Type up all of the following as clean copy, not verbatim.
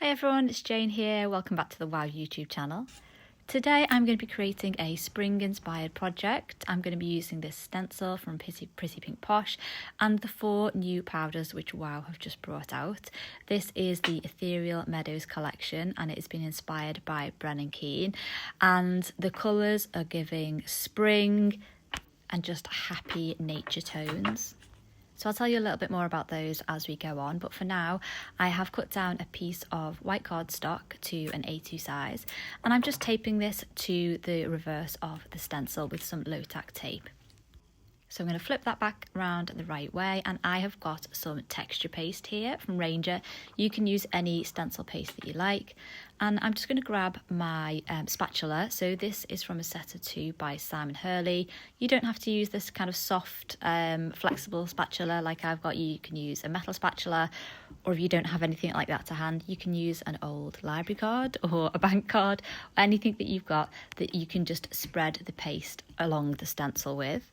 Hi everyone, it's Jane here. Welcome back to the Wow YouTube channel. Today I'm going to be creating a spring inspired project. I'm going to be using this stencil from Pretty Pink Posh and the 4 new powders which Wow have just brought out. This is the Ethereal Meadows collection and it has been inspired by Brennan Keane, and the colours are giving spring and just happy nature tones. So I'll tell you a little bit more about those as we go on, but for now I have cut down a piece of white cardstock to an A2 size and I'm just taping this to the reverse of the stencil with some low tack tape. So I'm going to flip that back around the right way, and I have got some texture paste here from Ranger. You can use any stencil paste that you like, and I'm just going to grab my spatula. So this is from a set of 2 by Simon Hurley. You don't have to use this kind of soft flexible spatula like I've got. You can use a metal spatula, or if you don't have anything like that to hand, you can use an old library card or a bank card, or anything that you've got that you can just spread the paste along the stencil with.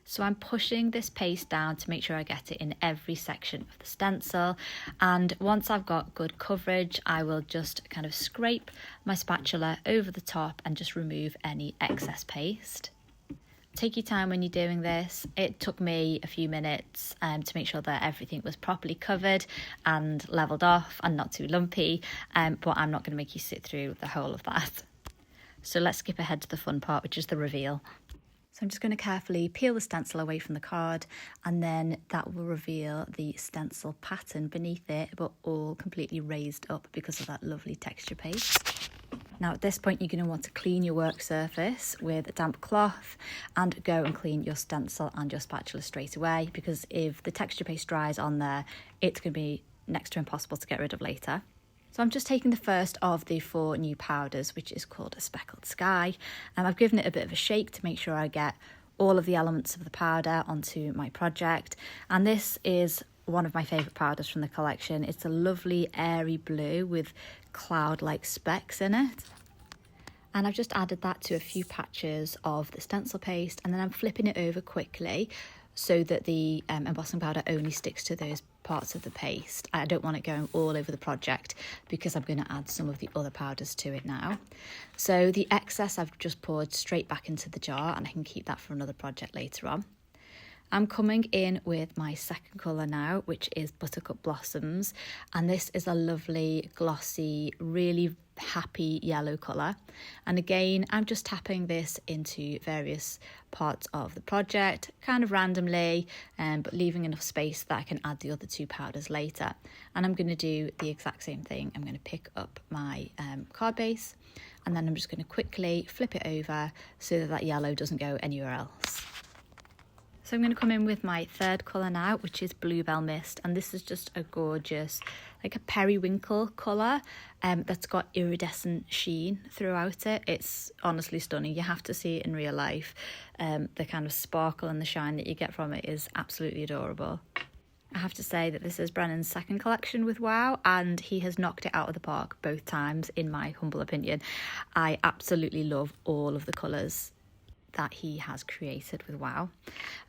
So I'm pushing this paste down to make sure I get it in every section of the stencil, and once I've got good coverage I will just kind of scrape my spatula over the top and just remove any excess paste. Take your time when you're doing this. It took me a few minutes to make sure that everything was properly covered and levelled off and not too lumpy, but I'm not going to make you sit through the whole of that. So let's skip ahead to the fun part, which is the reveal. So I'm just going to carefully peel the stencil away from the card, and then that will reveal the stencil pattern beneath it, but all completely raised up because of that lovely texture paste. Now at this point you're going to want to clean your work surface with a damp cloth and go and clean your stencil and your spatula straight away, because if the texture paste dries on there, it's going to be next to impossible to get rid of later. So I'm just taking the first of the 4 new powders, which is called a Speckled Sky, and I've given it a bit of a shake to make sure I get all of the elements of the powder onto my project. And this is one of my favourite powders from the collection. It's a lovely airy blue with cloud-like specks in it. And I've just added that to a few patches of the stencil paste, and then I'm flipping it over quickly so that the embossing powder only sticks to those parts of the paste. I don't want it going all over the project because I'm going to add some of the other powders to it now. So the excess I've just poured straight back into the jar, and I can keep that for another project later on. I'm coming in with my second colour now, which is Buttercup Blossoms, and this is a lovely, glossy, really happy yellow colour. And again, I'm just tapping this into various parts of the project, kind of randomly, but leaving enough space that I can add the other 2 powders later. And I'm going to do the exact same thing. I'm going to pick up my card base, and then I'm just going to quickly flip it over so that that yellow doesn't go anywhere else. So I'm going to come in with my third colour now, which is Bluebell Mist, and this is just a gorgeous, like a periwinkle colour that's got iridescent sheen throughout it. It's honestly stunning. You have to see it in real life. The kind of sparkle and the shine that you get from it is absolutely adorable. I have to say that this is Brennan's second collection with Wow, and he has knocked it out of the park both times, in my humble opinion. I absolutely love all of the colours that he has created with Wow.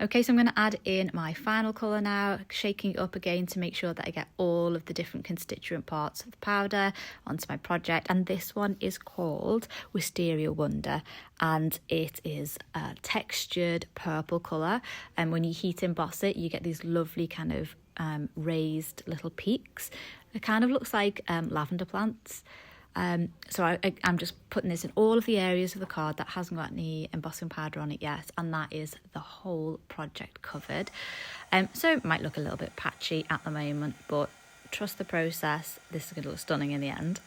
Okay, so I'm going to add in my final colour now, shaking it up again to make sure that I get all of the different constituent parts of the powder onto my project. And this one is called Wisteria Wonder, and it is a textured purple colour, and when you heat emboss it you get these lovely kind of raised little peaks. It kind of looks like lavender plants. So I'm just putting this in all of the areas of the card that hasn't got any embossing powder on it yet, and that is the whole project covered. So it might look a little bit patchy at the moment, but trust the process. This is going to look stunning in the end.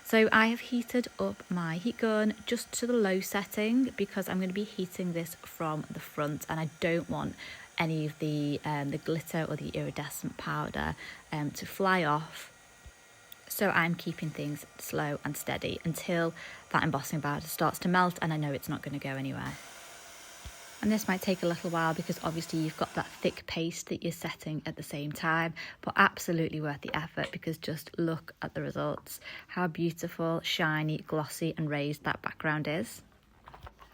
So I have heated up my heat gun just to the low setting because I'm going to be heating this from the front, and I don't want any of the glitter or the iridescent powder to fly off. So I'm keeping things slow and steady until that embossing powder starts to melt, and I know it's not going to go anywhere. And this might take a little while because obviously you've got that thick paste that you're setting at the same time, but absolutely worth the effort because just look at the results. How beautiful, shiny, glossy and raised that background is.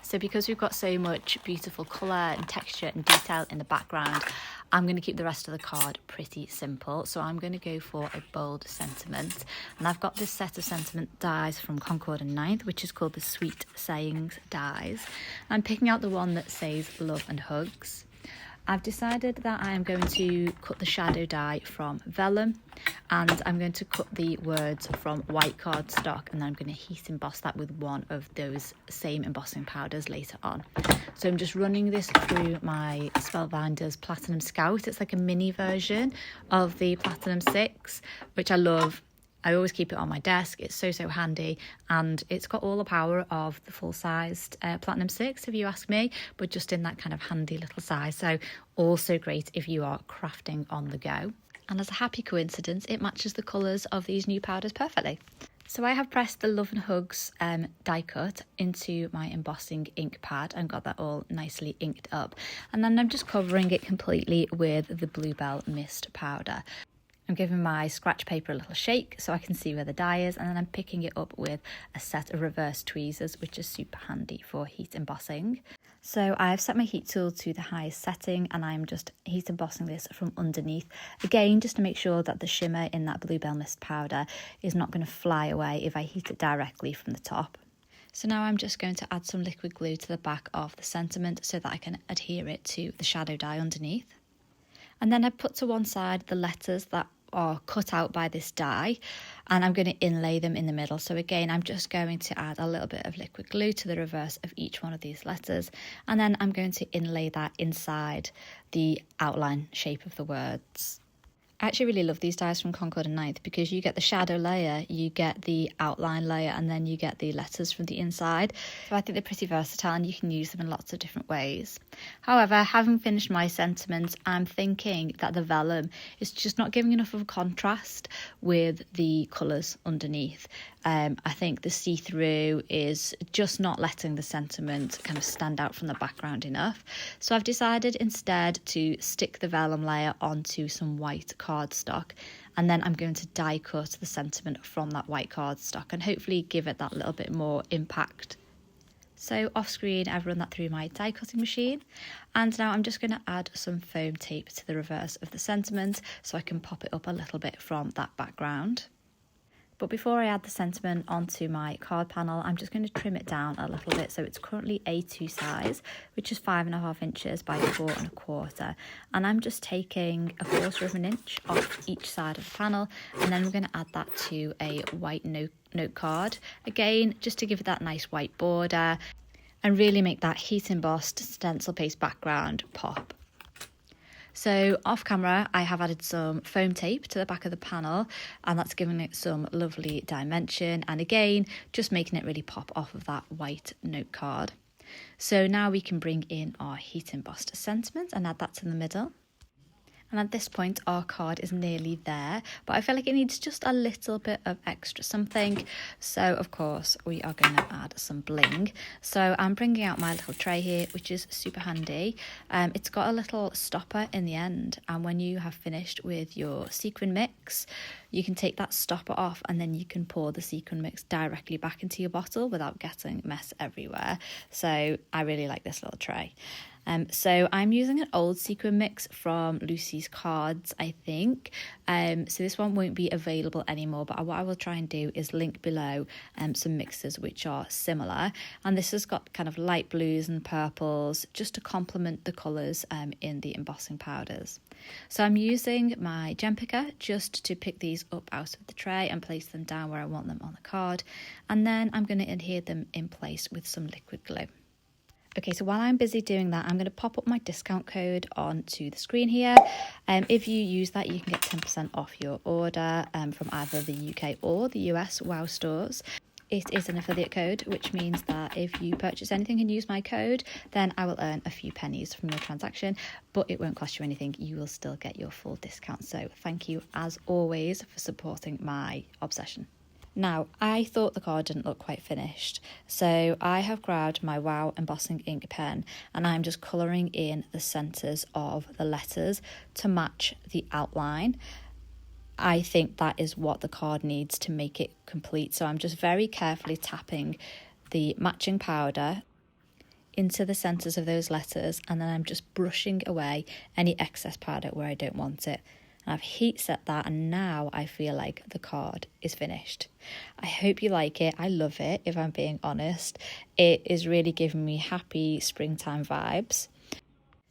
So because we've got so much beautiful colour and texture and detail in the background, I'm going to keep the rest of the card pretty simple. So I'm going to go for a bold sentiment. And I've got this set of sentiment dies from Concord and Ninth, which is called the Sweet Sayings dies. I'm picking out the one that says love and hugs. I've decided that I am going to cut the shadow die from vellum, and I'm going to cut the words from white cardstock, and then I'm going to heat emboss that with one of those same embossing powders later on. So I'm just running this through my Spellbinders Platinum Scout. It's like a mini version of the Platinum 6, which I love. I always keep it on my desk. It's so handy, and it's got all the power of the full-sized Platinum 6, if you ask me, but just in that kind of handy little size. So also great if you are crafting on the go. And as a happy coincidence, it matches the colours of these new powders perfectly. So I have pressed the Love and Hugs die cut into my embossing ink pad and got that all nicely inked up. And then I'm just covering it completely with the Bluebell mist powder. I'm giving my scratch paper a little shake so I can see where the die is, and then I'm picking it up with a set of reverse tweezers, which is super handy for heat embossing. So I've set my heat tool to the highest setting, and I'm just heat embossing this from underneath. Again, just to make sure that the shimmer in that Bluebell mist powder is not going to fly away if I heat it directly from the top. So now I'm just going to add some liquid glue to the back of the sentiment so that I can adhere it to the shadow die underneath. And then I put to one side the letters that are cut out by this die, and I'm going to inlay them in the middle. So again, I'm just going to add a little bit of liquid glue to the reverse of each one of these letters, and then I'm going to inlay that inside the outline shape of the words. I actually really love these dies from Concord and Ninth because you get the shadow layer, you get the outline layer, and then you get the letters from the inside. So I think they're pretty versatile and you can use them in lots of different ways. However, having finished my sentiments, I'm thinking that the vellum is just not giving enough of a contrast with the colours underneath. I think the see-through is just not letting the sentiment kind of stand out from the background enough. So I've decided instead to stick the vellum layer onto some white cardstock, and then I'm going to die cut the sentiment from that white cardstock and hopefully give it that little bit more impact. So off screen, I've run that through my die cutting machine, and now I'm just going to add some foam tape to the reverse of the sentiment so I can pop it up a little bit from that background. But before I add the sentiment onto my card panel, I'm just going to trim it down a little bit. So it's currently A2 size, which is 5.5 inches by 4.25. And I'm just taking 1/4 of an inch off each side of the panel. And then we're going to add that to a white note card. Again, just to give it that nice white border and really make that heat embossed stencil paste background pop. So off camera, I have added some foam tape to the back of the panel, and that's giving it some lovely dimension. And again, just making it really pop off of that white note card. So now we can bring in our heat embossed sentiment and add that to the middle. And at this point, our card is nearly there, but I feel like it needs just a little bit of extra something. So, of course, we are going to add some bling. So I'm bringing out my little tray here, which is super handy. It's got a little stopper in the end, and when you have finished with your sequin mix, you can take that stopper off, and then you can pour the sequin mix directly back into your bottle without getting mess everywhere. So I really like this little tray. So I'm using an old sequin mix from Lucy's Cards, I think. So this one won't be available anymore, but what I will try and do is link below some mixes which are similar. And this has got kind of light blues and purples just to complement the colours in the embossing powders. So I'm using my gem picker just to pick these up out of the tray and place them down where I want them on the card. And then I'm going to adhere them in place with some liquid glue. Okay, so while I'm busy doing that, I'm going to pop up my discount code onto the screen here. If you use that, you can get 10% off your order from either the UK or the US WOW stores. It is an affiliate code, which means that if you purchase anything and use my code, then I will earn a few pennies from your transaction, but it won't cost you anything. You will still get your full discount. So thank you, as always, for supporting my obsession. Now, I thought the card didn't look quite finished, so I have grabbed my WOW embossing ink pen and I'm just colouring in the centres of the letters to match the outline. I think that is what the card needs to make it complete, so I'm just very carefully tapping the matching powder into the centres of those letters, and then I'm just brushing away any excess powder where I don't want it. And I've heat set that, and now I feel like the card is finished. I hope you like it. I love it, if I'm being honest. It is really giving me happy springtime vibes.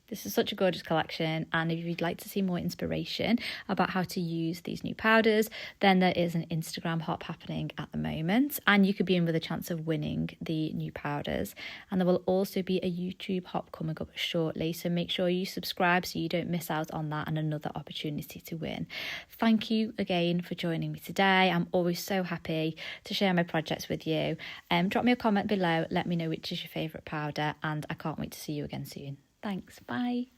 This is such a gorgeous collection, and if you'd like to see more inspiration about how to use these new powders, then there is an Instagram hop happening at the moment, and you could be in with a chance of winning the new powders. And there will also be a YouTube hop coming up shortly, so make sure you subscribe so you don't miss out on that and another opportunity to win. Thank you again for joining me today. I'm always so happy to share my projects with you. Drop me a comment below, let me know which is your favourite powder, and I can't wait to see you again soon. Thanks, bye.